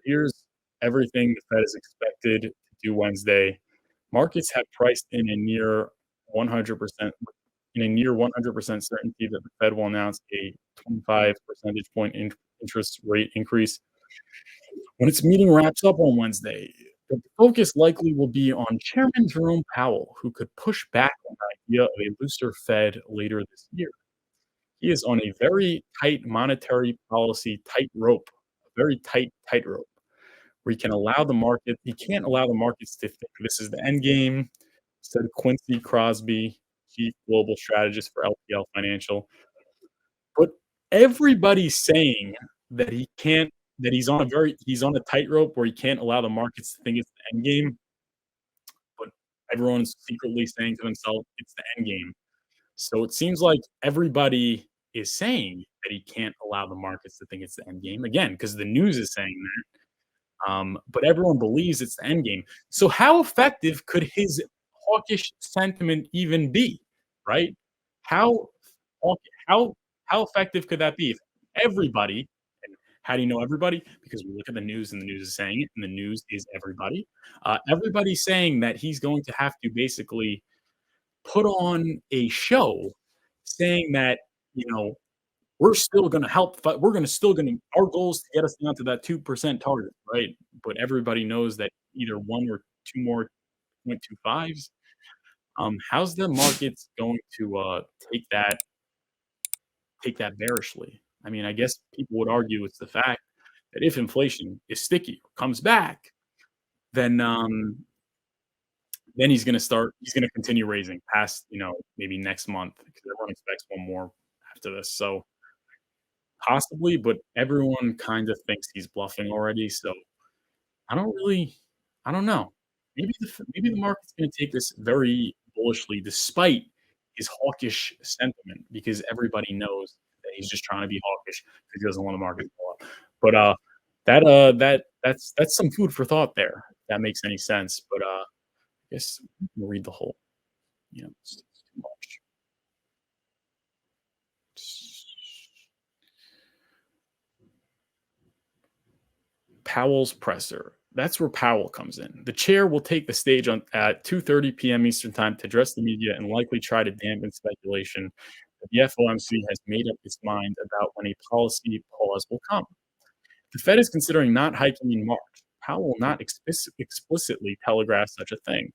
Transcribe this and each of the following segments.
Here's everything the Fed is expected to do Wednesday. Markets have priced in a near 100% in a near 100% certainty that the Fed will announce a 25 percentage point interest rate increase when its meeting wraps up on Wednesday. The focus likely will be on Chairman Jerome Powell, who could push back on the idea of a looser Fed later this year. He is on a very tight monetary policy tightrope, a very tightrope, where he can't allow the markets to think this is the end game, said Quincy Crosby, chief global strategist for LPL Financial. But everybody's saying that he's on a tightrope where he can't allow the markets to think it's the end game, but everyone's secretly saying to themselves it's the end game. So it seems like everybody is saying that he can't allow the markets to think it's the end game again because the news is saying that. But everyone believes it's the end game. So how effective could his hawkish sentiment even be? Right? How how how effective could that be if everybody? And how do you know everybody? Because we look at the news and the news is saying it, and the news is everybody. Everybody's saying that he's going to have to basically put on a show saying that, you know, we're still going to help, but our goal is to get us down to that 2% target, right? But everybody knows that either one or two more 0.25s. How's the markets going to take that bearishly? I mean, I guess people would argue it's the fact that if inflation is sticky or comes back, then he's gonna continue raising past, maybe next month because everyone expects one more after this. So possibly, but everyone kind of thinks he's bluffing already. So I don't really, I don't know. Maybe the market's gonna take this very bullishly, despite his hawkish sentiment, because everybody knows that he's just trying to be hawkish because he doesn't want the market to go up. But that's some food for thought there. If that makes any sense. But I guess we'll read the whole. It's too much. Powell's presser. That's where Powell comes in. The chair will take the stage at 2:30 p.m. Eastern Time to address the media and likely try to dampen speculation that the FOMC has made up its mind about when a policy pause will come. The Fed is considering not hiking in March. Powell will not explicitly telegraph such a thing,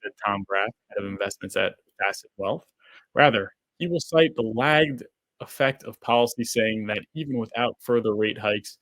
said Tom Graff, head of investments at Facet Wealth. Rather, he will cite the lagged effect of policy, saying that even without further rate hikes,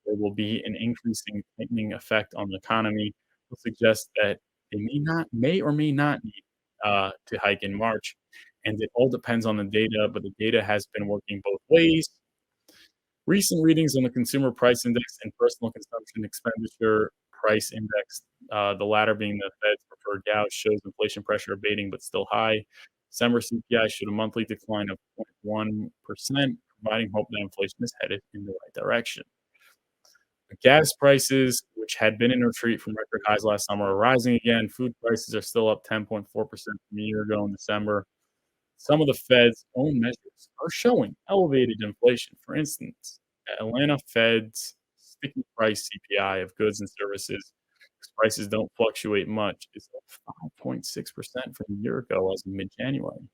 there will be an increasing tightening effect on the economy. Will suggest that they may or may not need to hike in March, and it all depends on the data. But the data has been working both ways. Recent readings on the Consumer Price Index and Personal Consumption Expenditure Price Index, the latter being the Fed's preferred gauge, shows inflation pressure abating but still high. December CPI showed a monthly decline of 0.1%, providing hope that inflation is headed in the right direction. Gas prices, which had been in retreat from record highs last summer, are rising again. Food prices are still up 10.4% from a year ago in December. Some of the Fed's own measures are showing elevated inflation. For instance, Atlanta Fed's sticky price CPI of goods and services, whose prices don't fluctuate much, is up 5.6% from a year ago as of mid-January.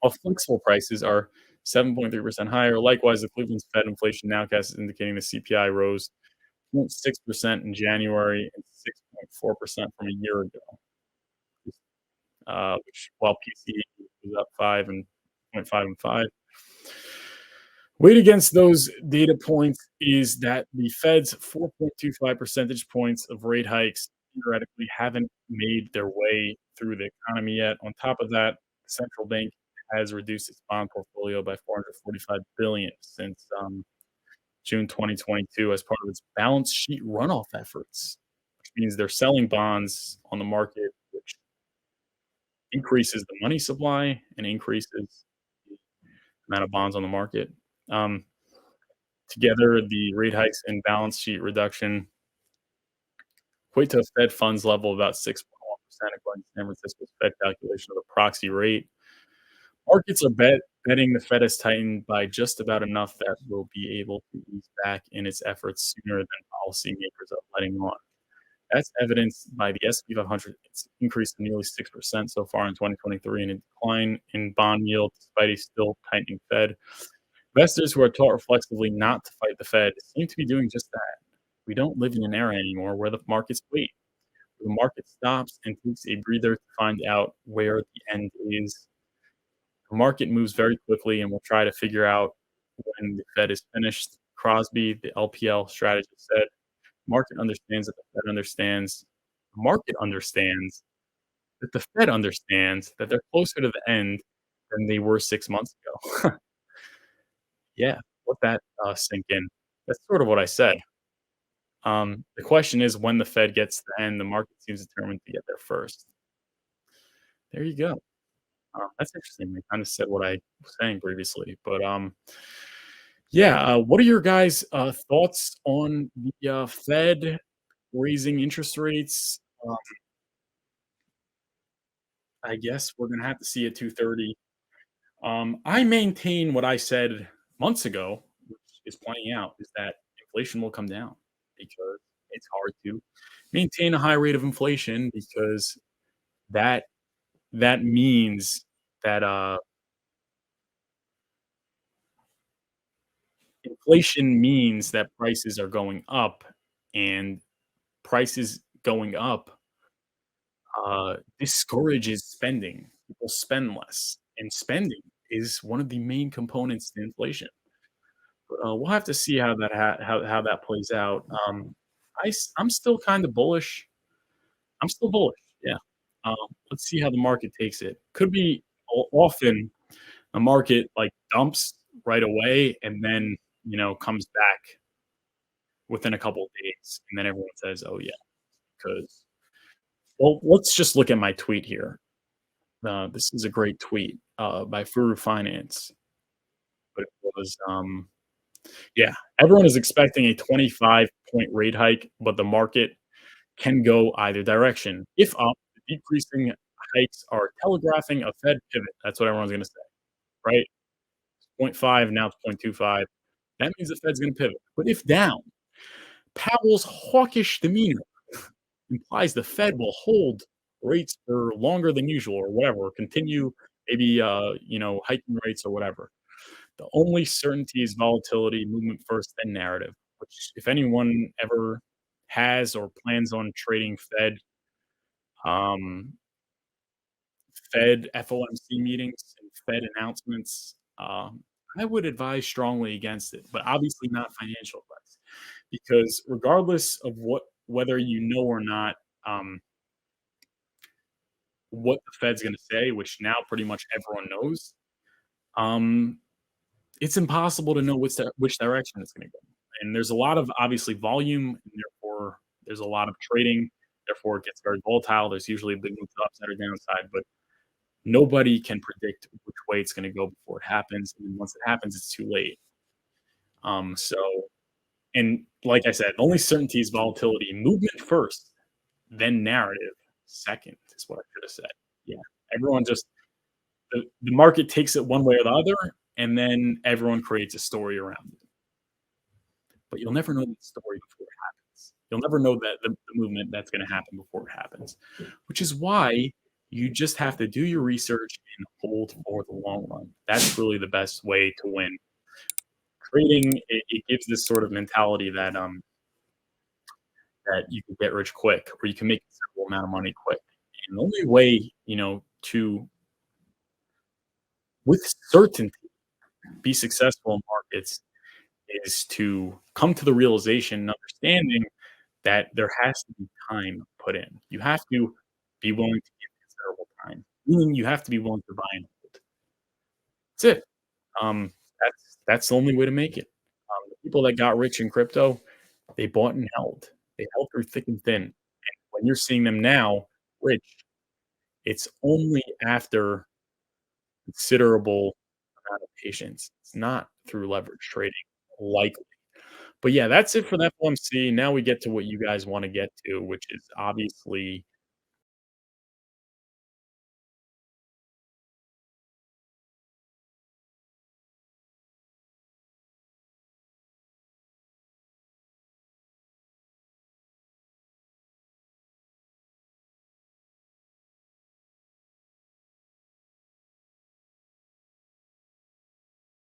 While flexible prices are 7.3% higher. Likewise, the Cleveland Fed inflation nowcast is indicating the CPI rose 0.6% in January and 6.4% from a year ago. While PCE was up 5.5 and 5. Weighed against those data points is that the Fed's 4.25 percentage points of rate hikes theoretically haven't made their way through the economy yet. On top of that, the central bank has reduced its bond portfolio by $445 billion since June 2022 as part of its balance sheet runoff efforts, which means they're selling bonds on the market, which increases the money supply and increases the amount of bonds on the market. Together, the rate hikes and balance sheet reduction equate to a Fed funds level of about 6.1%, according to San Francisco's Fed calculation of the proxy rate. Markets are betting the Fed has tightened by just about enough that will be able to ease back in its efforts sooner than policymakers are letting on. That's evidenced by the S&P 500. It's increased to nearly 6% so far in 2023 and a decline in bond yield despite a still tightening Fed. Investors who are taught reflexively not to fight the Fed seem to be doing just that. We don't live in an era anymore where the markets wait. The market stops and takes a breather to find out where the end is. The market moves very quickly and will try to figure out when the Fed is finished. Crosby, the LPL strategist, said, market understands that the Fed understands. The market understands that the Fed understands that they're closer to the end than they were 6 months ago. Yeah, let that sink in. That's sort of what I said. The question is when the Fed gets to the end, the market seems determined to get there first. There you go. That's interesting. I kind of said what I was saying previously, but yeah. What are your guys' thoughts on the Fed raising interest rates? I guess we're gonna have to see at 2:30. I maintain what I said months ago, which is pointing out is that inflation will come down because it's hard to maintain a high rate of inflation because that that means that inflation means that prices are going up, and prices going up discourages spending. People spend less, and spending is one of the main components to inflation. We'll have to see how that how that plays out. I'm still kind of bullish. I'm still bullish. Yeah. Um, let's see how the market takes it. Could be often a market like dumps right away and then comes back within a couple of days, and then everyone says, "Oh yeah," because well, let's just look at my tweet here. This is a great tweet by Furu Finance, but it was yeah, everyone is expecting a 25-point rate hike, but the market can go either direction. If up, the decreasing hikes are telegraphing a Fed pivot. That's what everyone's going to say, right? Point 0.5, now it's 0.25. That means the Fed's going to pivot. But if down, Powell's hawkish demeanor implies the Fed will hold rates for longer than usual or whatever, or continue maybe hiking rates or whatever. The only certainty is volatility, movement first, then narrative, which if anyone ever has or plans on trading um, Fed FOMC meetings and Fed announcements, I would advise strongly against it, but obviously not financial advice, because regardless of whether you know or not um, what the Fed's going to say, which now pretty much everyone knows, um, it's impossible to know which direction it's going to go. And there's a lot of obviously volume, and therefore there's a lot of trading. Therefore, it gets very volatile. There's usually a big move to the upside or downside, but nobody can predict which way it's going to go before it happens. And once it happens, it's too late. So, and like I said, the only certainty is volatility. Movement first, then narrative second is what I should have said. Yeah, everyone just the market takes it one way or the other, and then everyone creates a story around it. But you'll never know the story before it happens. You'll never know that the movement that's going to happen before it happens, which is why you just have to do your research and hold for the long run. That's really the best way to win. Trading it gives this sort of mentality that you can get rich quick, or you can make a considerable amount of money quick. And the only way to with certainty be successful in markets is to come to the realization and understanding that there has to be time put in. You have to be willing to give considerable time, meaning you have to be willing to buy and hold. That's it. That's the only way to make it. The people that got rich in crypto, they bought and held. They held through thick and thin. And when you're seeing them now rich, it's only after considerable amount of patience. It's not through leverage trading, likely. But yeah, that's it for that FOMC. Now we get to what you guys want to get to, which is obviously